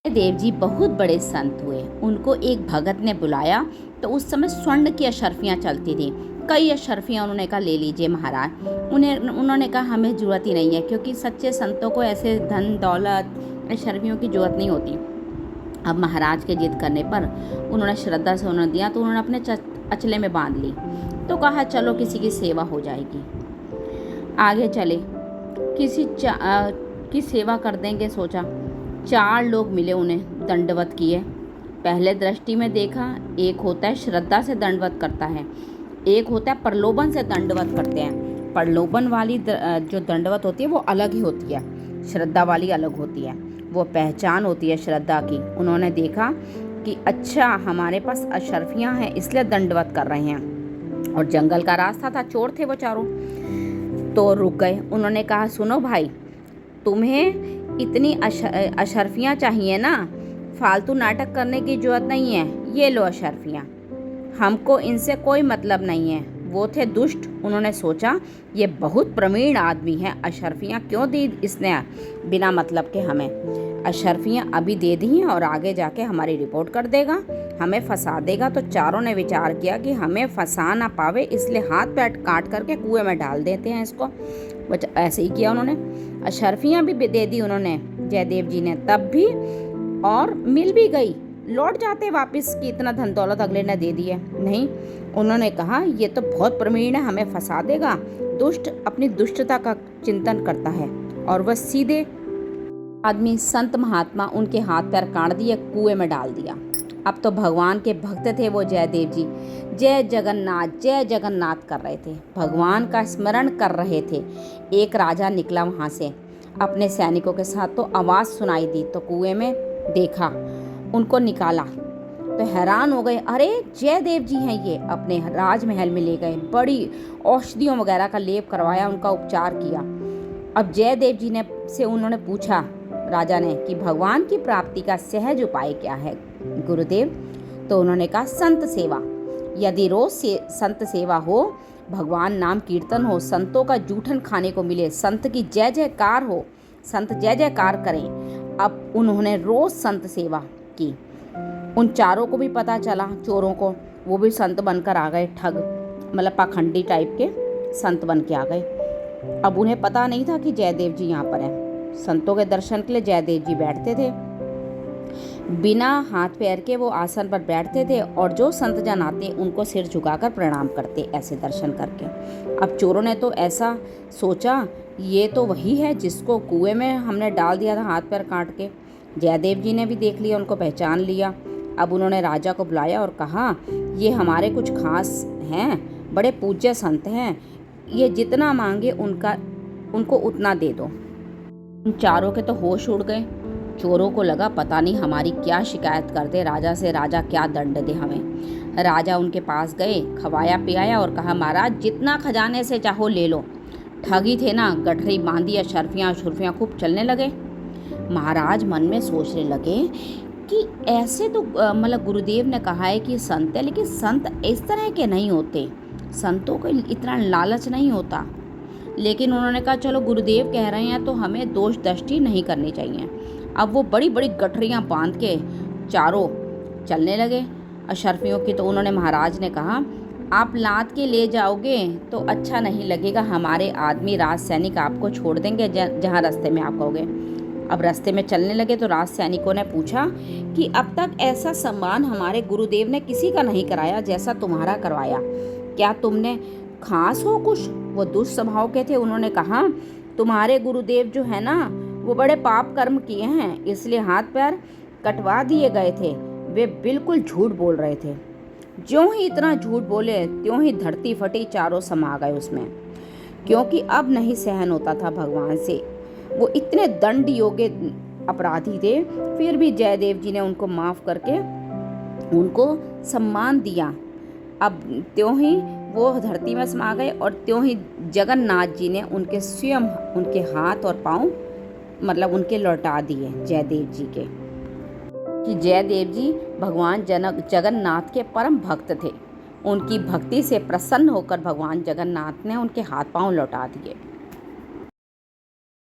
देव जी बहुत बड़े संत हुए। उनको एक भगत ने बुलाया तो उस समय स्वर्ण की अशर्फियाँ चलती थी। कई अशर्फियाँ उन्होंने कहा ले लीजिए महाराज। उन्होंने कहा हमें ज़रूरत ही नहीं है, क्योंकि सच्चे संतों को ऐसे धन दौलत अशर्फियों की ज़रूरत नहीं होती। अब महाराज के जिद करने पर उन्होंने श्रद्धा से उन्होंने दिया, तो उन्होंने अपने अचले में बांध ली। तो कहा चलो किसी की सेवा हो जाएगी। आगे चले, किसी की सेवा कर देंगे सोचा। 4 लोग मिले, उन्हें दंडवत किए। पहले दृष्टि में देखा, एक होता है श्रद्धा से दंडवत करता है, एक होता है प्रलोभन से दंडवत करते हैं। प्रलोभन वाली जो दंडवत होती है वो अलग ही होती है, श्रद्धा वाली अलग होती है। वो पहचान होती है श्रद्धा की। उन्होंने देखा कि अच्छा हमारे पास अशर्फियाँ हैं, इसलिए दंडवत कर रहे हैं। और जंगल का रास्ता था, चोर थे वो चारों, तो रुक गए। उन्होंने कहा सुनो भाई, तुम्हें इतनी अशर्फियाँ चाहिए ना, फालतू नाटक करने की जरूरत नहीं है। ये लो अशर्फियाँ, हमको इनसे कोई मतलब नहीं है। वो थे दुष्ट। उन्होंने सोचा ये बहुत प्रवीण आदमी है, अशर्फियाँ क्यों दी इसने बिना मतलब के हमें। अशर्फियाँ अभी दे दी हैं और आगे जाके हमारी रिपोर्ट कर देगा, हमें फंसा देगा। तो चारों ने विचार किया कि हमें फंसा ना पावे, इसलिए हाथ पैर काट करके कुएं में डाल देते हैं इसको। ऐसे ही किया उन्होंने। अशर्फियाँ भी दे दी उन्होंने जयदेव जी ने, तब भी, और मिल भी गई। लौट जाते वापस कि इतना धन दौलत अगले ने दे दिया नहीं। उन्होंने कहा ये तो बहुत प्रवीण है, हमें फंसा देगा। दुष्ट अपनी दुष्टता का चिंतन करता है, और वह सीधे आदमी संत महात्मा उनके हाथ पैर काट दिए, कुएं में डाल दिया। अब तो भगवान के भक्त थे वो जयदेव जी, जय जगन्नाथ कर रहे थे, भगवान का स्मरण कर रहे थे। एक राजा निकला वहाँ से अपने सैनिकों के साथ, तो आवाज़ सुनाई दी, तो कुएं में देखा, उनको निकाला तो हैरान हो गए। अरे जयदेव जी हैं ये। अपने राजमहल में ले गए, बड़ी औषधियों वगैरह का लेप करवाया, उनका उपचार किया। अब जयदेव जी ने से उन्होंने पूछा राजा ने कि भगवान की प्राप्ति का सहज उपाय क्या है गुरुदेव। तो उन्होंने कहा संत सेवा। यदि रोज संत सेवा हो, भगवान नाम कीर्तन हो, संतों का जूठन खाने को मिले, संत की जय जयकार हो, संत जय जयकार करें। अब उन्होंने रोज संत सेवा की। उन चारों को भी पता चला, चोरों को, वो भी संत बनकर आ गए। ठग मतलब पाखंडी टाइप के संत बन के आ गए। अब उन्हें पता नहीं था कि जयदेव जी यहाँ पर हैं। संतों के दर्शन के लिए जयदेव जी बैठते थे, बिना हाथ पैर के वो आसन पर बैठते थे, और जो संत जन आते उनको सिर झुकाकर प्रणाम करते, ऐसे दर्शन करके। अब चोरों ने तो ऐसा सोचा ये तो वही है जिसको कुएं में हमने डाल दिया था हाथ पैर काट के। जयदेव जी ने भी देख लिया, उनको पहचान लिया। अब उन्होंने राजा को बुलाया और कहा ये हमारे कुछ खास हैं, बड़े पूज्य संत हैं, ये जितना मांगे उनको उतना दे दो। उन चारों के तो होश उड़ गए। चोरों को लगा पता नहीं हमारी क्या शिकायत कर दे राजा से, राजा क्या दंड दे हमें। राजा उनके पास गए, खवाया पियाया और कहा महाराज जितना खजाने से चाहो ले लो। ठगी थे ना, गठरी बांधी, अशर्फियाँ खूब चलने लगे। महाराज मन में सोचने लगे कि ऐसे तो मतलब गुरुदेव ने कहा है कि संत है, लेकिन संत इस तरह के नहीं होते, संतों को इतना लालच नहीं होता। लेकिन उन्होंने कहा चलो गुरुदेव कह रहे हैं तो हमें दोष दृष्टि नहीं करनी चाहिए। अब वो बड़ी बड़ी गठरियाँ बांध के चारों चलने लगे अशर्फियों की। तो उन्होंने महाराज ने कहा आप लाद के ले जाओगे तो अच्छा नहीं लगेगा, हमारे आदमी राज सैनिक आपको छोड़ देंगे जहाँ रास्ते में आप कहोगे। अब रास्ते में चलने लगे तो राज सैनिकों ने पूछा कि अब तक ऐसा सम्मान हमारे गुरुदेव ने किसी का नहीं कराया जैसा तुम्हारा करवाया, क्या तुमने खास हो कुछ? वो दुष्ट स्वभाव के थे। उन्होंने कहा तुम्हारे गुरुदेव जो है ना, वो बड़े पाप कर्म किए हैं, इसलिए हाथ पैर कटवा दिए गए थे। वे बिल्कुल झूठ बोल रहे थे। ज्यों ही इतना झूठ बोले त्यों ही धरती फटी, चारों समा गए उसमें, क्योंकि अब नहीं सहन होता था भगवान से। वो इतने दंड योग्य अपराधी थे, फिर भी जयदेव जी ने उनको माफ़ करके उनको सम्मान दिया। अब त्यों ही वो धरती में समा गए, और त्यों ही जगन्नाथ जी ने उनके स्वयं उनके हाथ और पाँव मतलब उनके लौटा दिए जयदेव जी के। कि जयदेव जी भगवान जगन्नाथ के परम भक्त थे। उनकी भक्ति से प्रसन्न होकर भगवान जगन्नाथ ने उनके हाथ पाँव लौटा दिए।